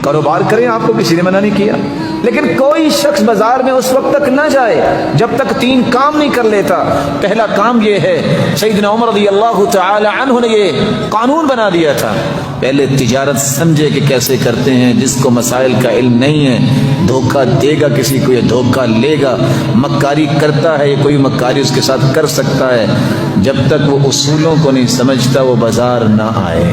کاروبار کریں، آپ کو کسی نے منع نہیں کیا، لیکن کوئی شخص بازار میں اس وقت تک نہ جائے جب تک 3 کام نہیں کر لیتا۔ پہلا کام یہ ہے، سیدنا عمر رضی اللہ تعالی عنہ نے یہ قانون بنا دیا تھا، پہلے تجارت سمجھے کہ کیسے کرتے ہیں، جس کو مسائل کا علم نہیں ہے دھوکہ دے گا کسی کو، یہ دھوکہ لے گا، مکاری کرتا ہے، یہ کوئی مکاری اس کے ساتھ کر سکتا ہے، جب تک وہ اصولوں کو نہیں سمجھتا وہ بازار نہ آئے۔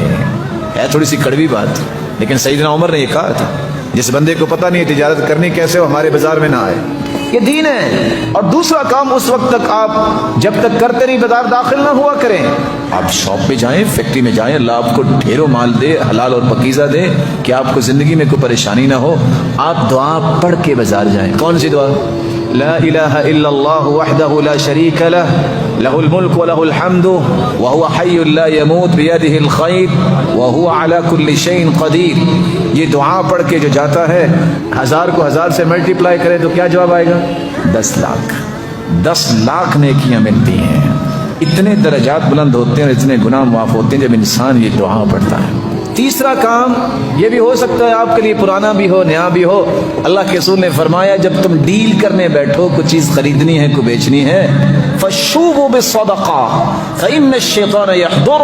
ہے تھوڑی سی کڑوی بات، لیکن سیدنا عمر نے یہ کہا تھا جس بندے کو پتہ نہیں ہے تجارت کرنی کیسے، وہ ہمارے بازار میں نہ آئے، یہ دین ہے۔ اور دوسرا کام، اس وقت تک آپ جب تک کرتے نہیں بازار داخل نہ ہوا کریں۔ آپ شاپ پہ جائیں، فیکٹری میں جائیں، اللہ آپ کو ڈھیروں مال دے، حلال اور پاکیزہ دے کہ آپ کو زندگی میں کوئی پریشانی نہ ہو، آپ دعا پڑھ کے بازار جائیں۔ کون سی دعا؟ لا الہ الا اللہ وحدہ لا شریک لہ لہ الملک ولہ الحمد وہو حی لا یموت بیدہ الخیر وہو علی کل شیء قدیر۔ یہ دعا پڑھ کے جو جاتا ہے، 1000 کو 1000 سے ملٹیپلائی کرے تو کیا جواب آئے گا؟ 10 لاکھ۔ 10 لاکھ نیکیاں ملتی ہیں۔ اتنے درجات بلند ہوتے ہیں، اتنے گناہ معاف ہوتے ہیں جب انسان یہ دعا پڑھتا ہے۔ تیسرا کام یہ بھی ہو سکتا ہے آپ کے لیے پرانا بھی ہو نیا بھی ہو، اللہ کے رسول نے فرمایا جب تم ڈیل کرنے بیٹھو، کوئی چیز خریدنی ہے، کوئی بیچنی ہے، فشوبوا بالصدقہ فإن الشیطان یحضر،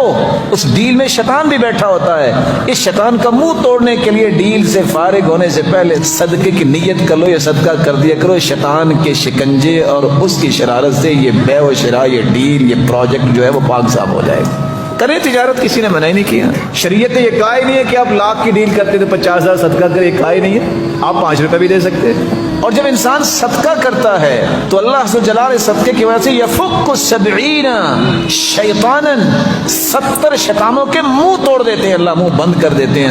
اس ڈیل میں شیطان بھی بیٹھا ہوتا ہے، اس شیطان کا منہ توڑنے کے لیے ڈیل سے فارغ ہونے سے پہلے صدقے کی نیت کر لو، یہ صدقہ کر دیا کرو، شیطان کے شکنجے اور اس کی شرارت سے یہ بیع و شراء، یہ ڈیل، یہ پروجیکٹ جو ہے وہ پاک صاف ہو جائے گا۔ کریں تجارت، کسی نے منع ہی نہیں کیا، شریعت نے یہ کہا ہی نہیں ہے کہ آپ لاکھ کی ڈیل کرتے تو 50,000 صدقہ کرے، یہ کہا ہی نہیں ہے، آپ 5 روپے بھی دے سکتے ہیں۔ اور جب انسان صدقہ کرتا ہے تو اللہ عز و جلال صدقے کی وجہ سے یفک 70 شیطانا، 70 شیطانوں کے منہ توڑ دیتے ہیں، اللہ منہ بند کر دیتے ہیں۔